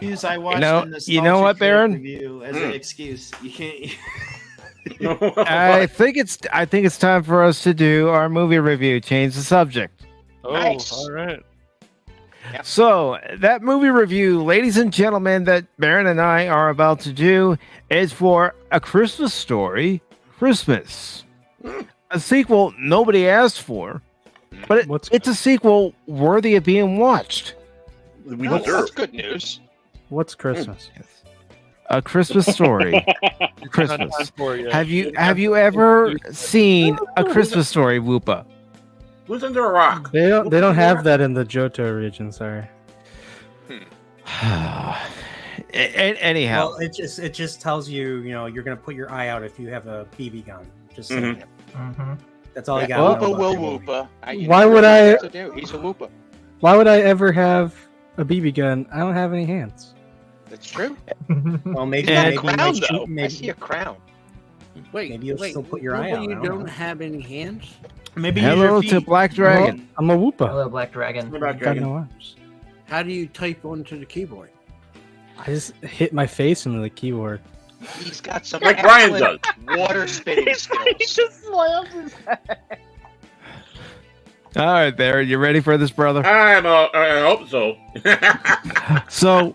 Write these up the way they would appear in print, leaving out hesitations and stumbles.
Use I watched You know what, Baron? review as an excuse. You can't. I think it's time for us to do our movie review. Change the subject. Oh, Nice. all right. So that movie review, ladies and gentlemen, that Baron and I are about to do is for A Christmas Story, Christmas. A sequel nobody asked for, but it's a sequel worthy of being watched. We Oh, deserve. that's good news. What's Christmas? A Christmas Story, Not Christmas. time for it yet. Have you ever seen A Christmas Story, Whoopa? Who's under a rock? They don't have that in the Johto region. Sorry. Anyhow, Well, it just tells you, you're gonna put your eye out if you have a BB gun. Just saying. That's all you got. Whoopa will whoopa. Why would I- He's a whoopa. Why would I ever have a BB gun? I don't have any hands. That's true. Well, maybe You got a maybe crown, you though. I maybe, see a crown. Wait, maybe you'll still put your eye out. I You don't don't know. have any hands? Maybe hello to Black Dragon. Well, I'm a Woopa. Hello, Black Dragon. What about Got Dragon? no arms. How do you type onto the keyboard? I just hit my face into the keyboard. He's got some Like Brian excellent water spitting skills. All right, Baron, you ready for this, brother? I hope so. So,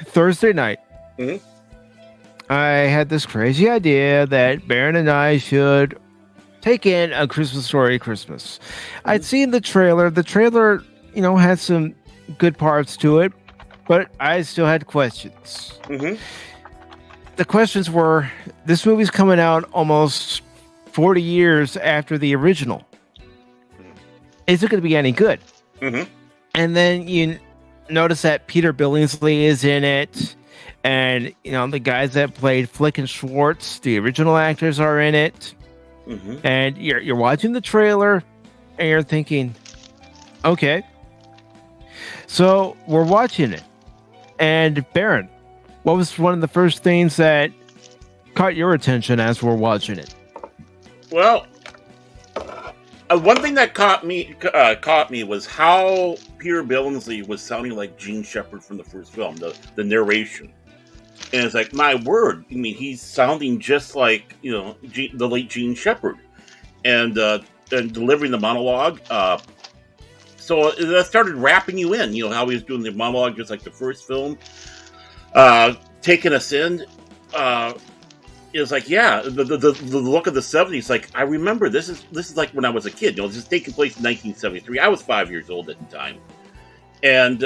Thursday night, Mhm. I had this crazy idea that Baron and I should take in A Christmas Story Christmas. I'd seen the trailer. The trailer, had some good parts to it, but I still had questions. Mhm. The questions were, this movie's coming out almost 40 years after the original. Is it going to be any good? Mhm. And then you notice that Peter Billingsley is in it, and the guys that played Flick and Schwartz, the original actors, are in it. Mhm. And you're watching the trailer, and you're thinking, okay. So we're watching it, and Baron, what was one of the first things that caught your attention as we're watching it? Well, one thing that caught me was how Peter Billingsley was sounding like Gene Shepard from the first film, the narration. And it's like, my word, I mean, he's sounding just like, the late Gene Shepard. And delivering the monologue. So that started wrapping you in, how he was doing the monologue just like the first film. Taking us in. It was like, yeah, the look of the 70s. Like, I remember this is like when I was a kid. This is taking place in 1973. I was 5 years old at the time, and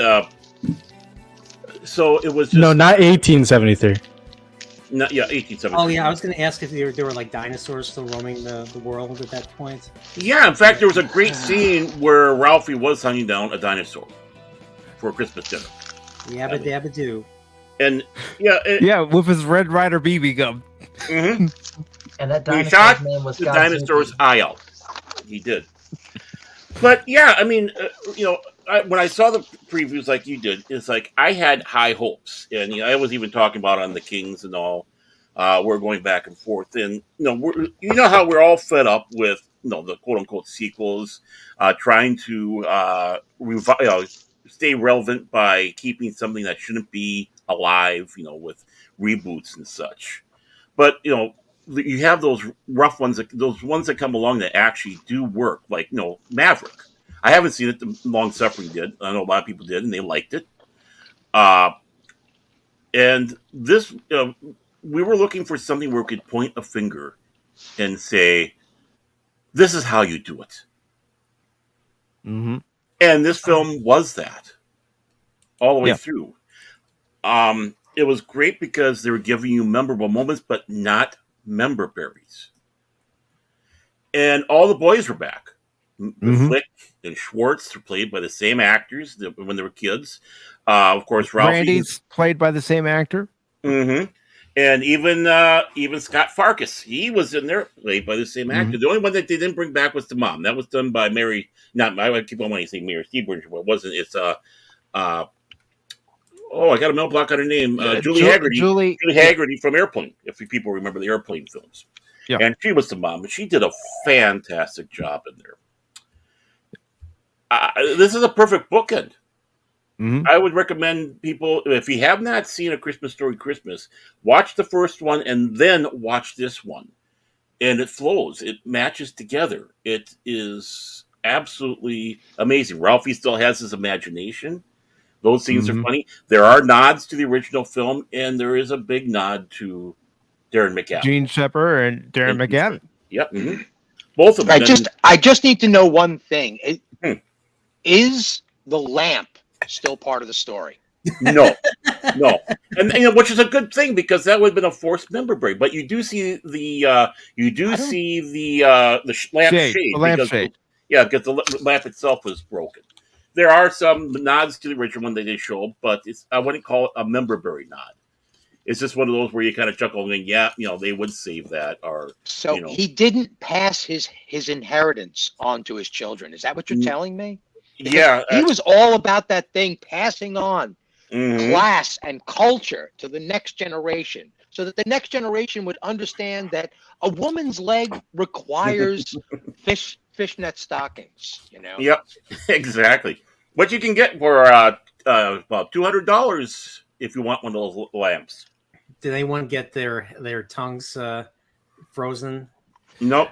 so it was just, No, not 1873. 1873. Oh yeah, I was going to ask if there were like dinosaurs still roaming the world at that point. Yeah, in fact, there was a great scene where Ralphie was hunting down a dinosaur for a Christmas dinner. Yabba dabba doo. And yeah, with his Red Ryder BB gun. Mm-hmm. And that He shot dinosaur's name was the Godzilla. dinosaur's eye out. He did. But yeah, I mean, when I saw the previews like you did, it's like I had high hopes, and I was even talking about it on the Kings and all. We're going back and forth, and how we're all fed up with the quote unquote sequels, trying to stay relevant by keeping something that shouldn't be alive, with reboots and such. But you have those rough ones, those ones that come along that actually do work, like Maverick. I haven't seen it. The Long Suffering did. I know a lot of people did, and they liked it. And this, we were looking for something where we could point a finger and say, "This is how you do it." Mm-hmm. And this film was that all the way through. It was great because they were giving you memorable moments, but not member berries. And all the boys were back. Flick and Schwartz were played by the same actors when they were kids. Of course, Ralphie. Randy's played by the same actor. Mm-hmm. And even Scott Farkas, he was in there, played by the same actor. The only one that they didn't bring back was the mom. That was done by Mary. I keep on wanting to say Mary Steenburgen, but it wasn't. It's I got a mental block on her name. Julie Haggerty. Julie Haggerty from Airplane, if people remember the Airplane films. Yeah. And she was the mom, and she did a fantastic job in there. This is a perfect bookend. I would recommend people, if you have not seen A Christmas Story Christmas, watch the first one and then watch this one. And it flows. It matches together. It is absolutely amazing. Ralphie still has his imagination. Those scenes are funny. There are nods to the original film, and there is a big nod to Darren McGavin. Gene Shepard and Darren McGavin. Yep. Both of them. I just need to know one thing. Is the lamp still part of the story? No. And which is a good thing, because that would have been a forced member break. But you do see the lampshade. Yeah, because the lamp itself was broken. There are some nods to the original one they did show, but I wouldn't call it a member berry nod. It's just one of those where you kind of chuckle and they would save that. He didn't pass his inheritance on to his children. Is that what you're telling me? Because he was all about that thing passing on class and culture to the next generation, so that the next generation would understand that a woman's leg requires fishnet stockings. Yep, exactly. What you can get for about $200 if you want one of those lamps. Did anyone get their tongues frozen? Nope.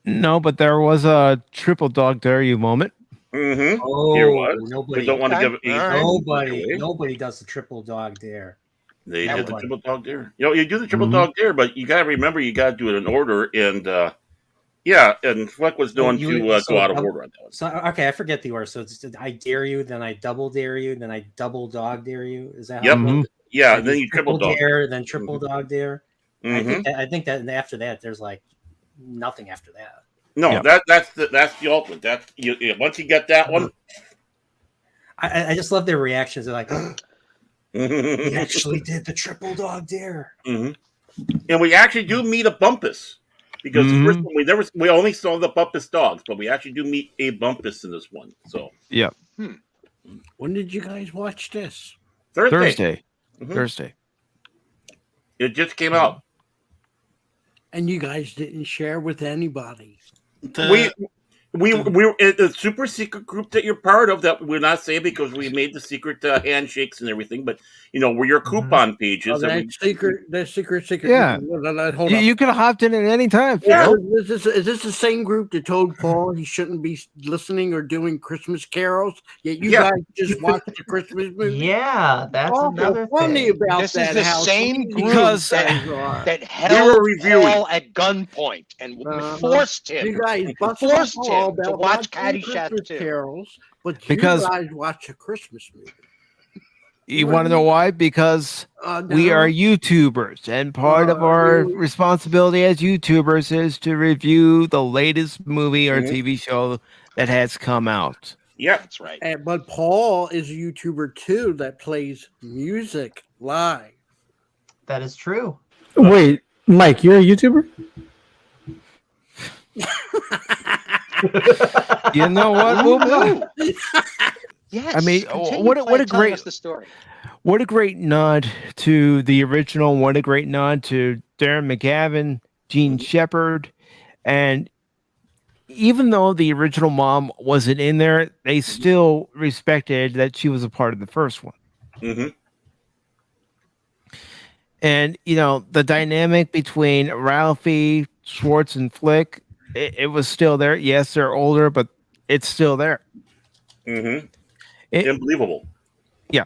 No, but there was a triple dog dare you moment. Oh, here was. Nobody. We don't want to give Nobody does the triple dog dare. They did the triple dog dare. You do the triple dog dare, but you got to remember you got to do it in order. And and Fleck was known to go out of order on that one. So I forget the order. So it's I dare you, then I double dare you, then I double dog dare you. Is that? Yep. How Yeah, and then you triple dog dare, then triple dog dare. I think that after that, there's like nothing after that. No, that's the ultimate. That's once you get that one. I just love their reactions. They're like, "We actually did the triple dog dare." And we actually do meet a Bumpus, because the first one we only saw the Bumpus dogs, but we actually do meet a Bumpus in this one. So When did you guys watch this? Thursday. It just came out. And you guys didn't share with anybody. We're a super secret group that you're part of that we're not saying because we made the secret handshakes and everything, but we're your coupon pages. That secret. Yeah. Hold on. You could have hopped in at any time. Yeah. Is this the same group that told Paul he shouldn't be listening or doing Christmas carols? Yet you guys just watched the Christmas movie. Yeah, that's another funny thing. about This that. is the same group that held Paul at gunpoint and forced him. You guys forced him to about watch watching Caddyshack Christmas 2. carols, but Because- you guys watch a Christmas movie. You want to know why? Because we are YouTubers, and part of our responsibility as YouTubers is to review the latest movie or TV show that has come out. Yeah, that's right. But Paul is a YouTuber too that plays music live. That is true. Wait, Mike, you're a YouTuber? You know what? Yes. I mean, continue what a telling great us the story. What a great nod to the original. What a great nod to Darren McGavin, Gene Shepard. And even though the original mom wasn't in there, they still respected that she was a part of the first one. And, the dynamic between Ralphie, Schwartz, and Flick, it was still there. Yes, they're older, but it's still there. Unbelievable. Yeah.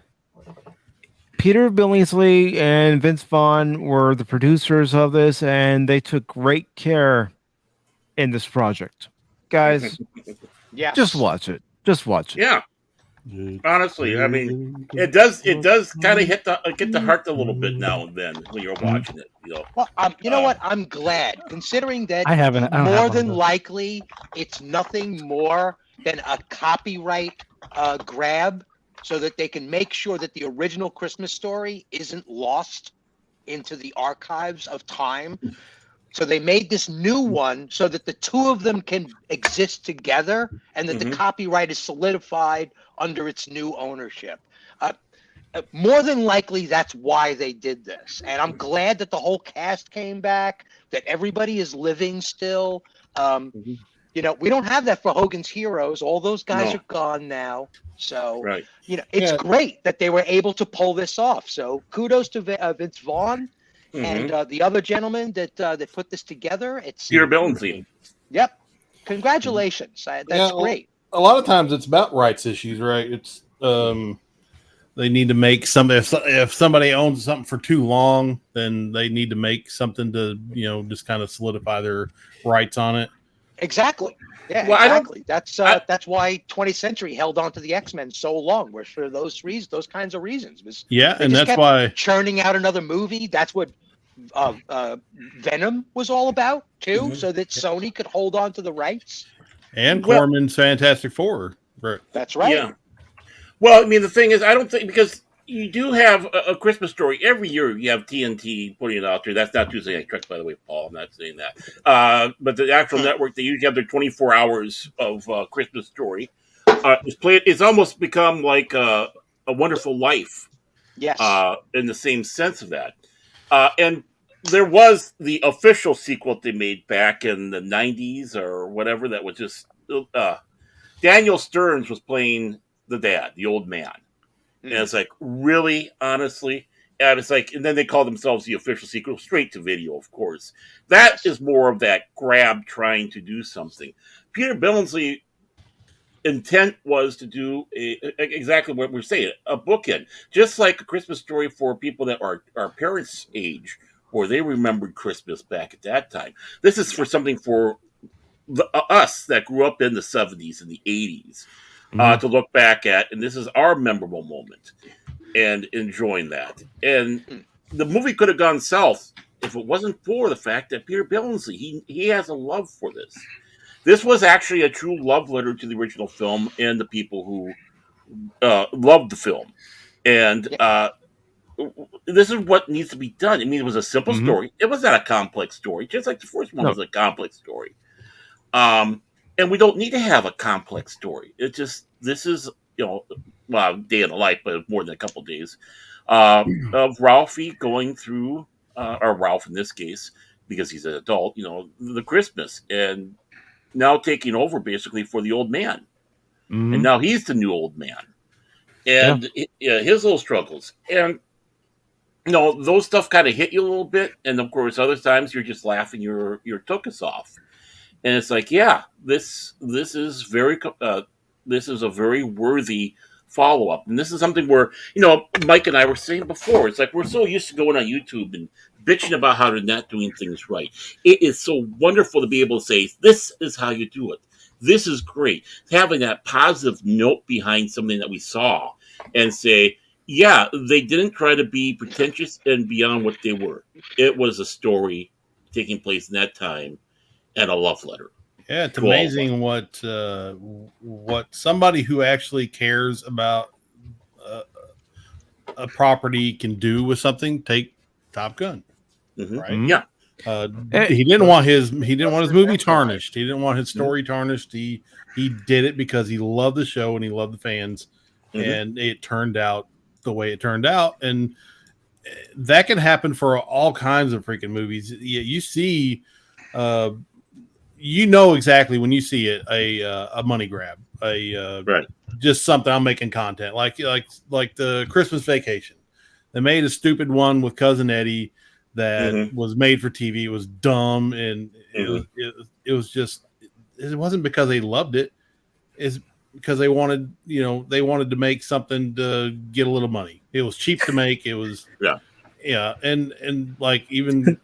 Peter Billingsley and Vince Vaughn were the producers of this, and they took great care in this project. Guys, just watch it. Just watch it. Yeah. Honestly, I mean, it does kind of get the heart a little bit now and then when you're watching it. Well, you know what? I'm glad, considering that I don't have more one, than but- likely it's nothing more than a copyright grab, so that they can make sure that the original Christmas Story isn't lost into the archives of time. So they made this new one so that the two of them can exist together, and that the copyright is solidified under its new ownership. More than likely, that's why they did this. And I'm glad that the whole cast came back, that everybody is living still. We don't have that for Hogan's Heroes. All those guys No. are gone now. So, Right. it's great that they were able to pull this off. So kudos to Vince Vaughn and the other gentleman that put this together. It's Peter Billingsley. Yep. Congratulations. That's Yeah, great. A lot of times it's about rights issues, right? It's they need to make some if somebody owns something for too long, then they need to make something to just kind of solidify their rights on it. Exactly. Yeah, Well, exactly. That's why 20th Century held on to the X-Men so long. Was for those reasons, those kinds of reasons. And that's why churning out another movie. That's what Venom was all about too, so that Sony could hold on to the rights. And Corman's Fantastic Four. Right. That's right. Yeah. Well, I mean, the thing is, I don't think, because you do have a Christmas Story every year. You have TNT putting it out there. That's not Tuesday Night Trek, by the way, Paul. I'm not saying that. But the actual network, they usually have their 24 hours of Christmas Story. It's almost become like a Wonderful Life. Yes. In the same sense of that. And there was the official sequel they made back in the 90s or whatever that was just... Daniel Stearns was playing the dad, the old man. And it's like, really? Honestly? And it's like, and then they call themselves the official sequel, straight to video, of course. That is more of that grab trying to do something. Peter Billingsley intent was to do exactly what we're saying, a bookend. Just like A Christmas Story for people that are our parents' age, or they remembered Christmas back at that time. This is for something for us that grew up in the 70s and the 80s. To look back at, and this is our memorable moment, and enjoying that. And the movie could have gone south if it wasn't for the fact that Peter Billingsley, he has a love for this. This was actually a true love letter to the original film and the people who loved the film. And this is what needs to be done. I mean, it was a simple story. It was not a complex story, just like the first one was a complex story. And we don't need to have a complex story. It's just, this is, well, day in the life, but more than a couple days, of Ralphie going through, or Ralph in this case, because he's an adult, the Christmas, and now taking over basically for the old man. And now he's the new old man. And his little struggles. And, those stuff kind of hit you a little bit. And of course, other times you're just laughing your tuchus off. And it's like, this is a very worthy follow-up. And this is something where, Mike and I were saying before, it's like we're so used to going on YouTube and bitching about how they're not doing things right. It is so wonderful to be able to say, this is how you do it. This is great. Having that positive note behind something that we saw and say, they didn't try to be pretentious and beyond what they were. It was a story taking place in that time. And a love letter. Yeah, it's amazing what somebody who actually cares about a property can do with something. Take Top Gun, right? Yeah. He didn't want his movie tarnished. He didn't want his story tarnished. He did it because he loved the show and he loved the fans, and it turned out the way it turned out. And that can happen for all kinds of freaking movies. You see. Exactly when you see it, a money grab, just something. I'm making content like the Christmas Vacation. They made a stupid one with Cousin Eddie that was made for TV. It was dumb, and it was just. It wasn't because they loved it. It's because they wanted to make something to get a little money. It was cheap to make. It was and like even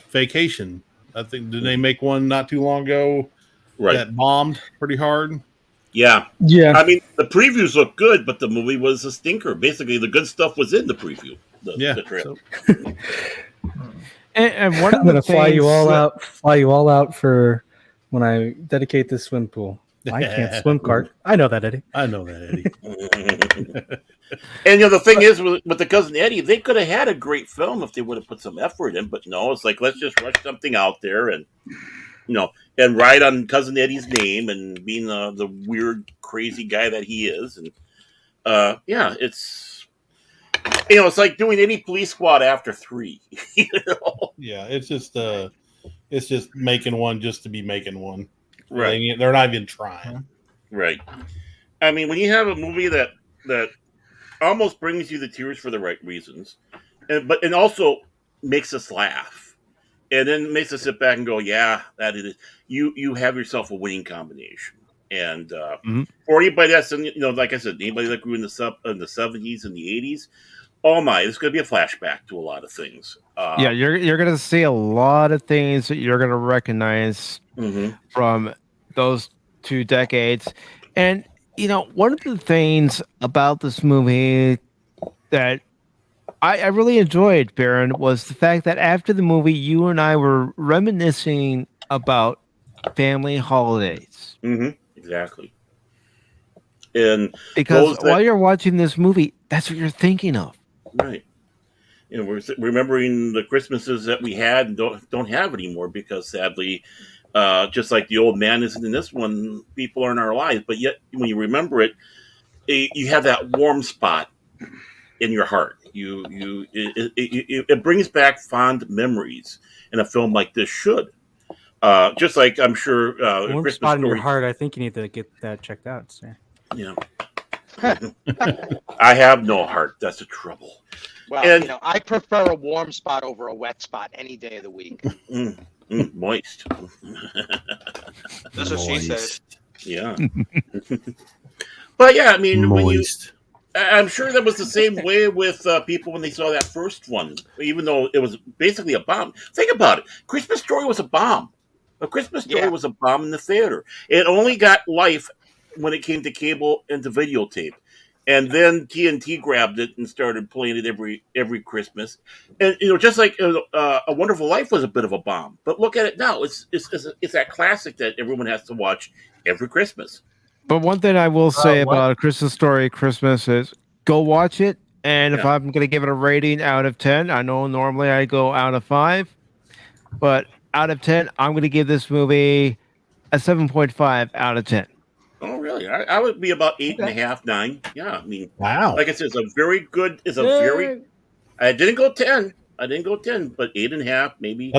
Vacation. I think, did they make one not too long ago that bombed pretty hard? Yeah. I mean, the previews look good, but the movie was a stinker. Basically, the good stuff was in the preview. The trailer. And one of I'm going to fly you all out for when I dedicate this swim pool. I can't swim, Cart. I know that, Eddie. And the thing is, with the Cousin Eddie, they could have had a great film if they would have put some effort in. But no, it's like, let's just rush something out there and and ride on Cousin Eddie's name and being the weird, crazy guy that he is. And it's it's like doing any Police Squad after 3. Yeah, it's just It's just making one just to be making one. Right. They're not even trying. Right. I mean, when you have a movie that almost brings you the tears for the right reasons, and also makes us laugh, and then makes us sit back and go, "Yeah, that is." You have yourself a winning combination. And for anybody that's like I said, anybody that grew in the '70s and the '80s, oh my, it's going to be a flashback to a lot of things. Yeah, you're gonna see a lot of things that you're gonna recognize from those 2 decades. And one of the things about this movie that I really enjoyed, Baron, was the fact that after the movie, you and I were reminiscing about family holidays. Exactly. And because while you're watching this movie, that's what you're thinking of. Right. We're remembering the Christmases that we had and don't have anymore because sadly, just like the old man isn't in this one, people are in our lives. But yet, when you remember it, you have that warm spot in your heart. It brings back fond memories, and a film like this should. Just like I'm sure warm Christmas spot in Story. your heart. I think you need to get that checked out. So. Yeah. I have no heart. That's the trouble. Well, I prefer a warm spot over a wet spot any day of the week. Moist. That's what she said. Yeah. But yeah, I mean, I'm sure that was the same way with people when they saw that first one, even though it was basically a bomb. Think about it. Christmas Story was a bomb. A Christmas Story was a bomb in the theater. It only got life when it came to cable and to videotape. And then TNT grabbed it and started playing it every Christmas. And just like A Wonderful Life was a bit of a bomb, but look at it now. It's that classic that everyone has to watch every Christmas. But one thing I will say about A Christmas Story Christmas is go watch it. And if I'm going to give it a rating out of 10, I know normally I go out of 5, but out of 10, I'm going to give this movie a 7.5 out of 10. Oh, really? I would be about 8.5, 9. Yeah, I mean, wow. Like I said, it's a very good. It's a very. I didn't go 10. But 8.5 maybe.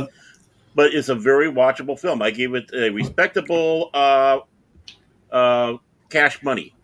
But it's a very watchable film. I gave it a respectable cash money.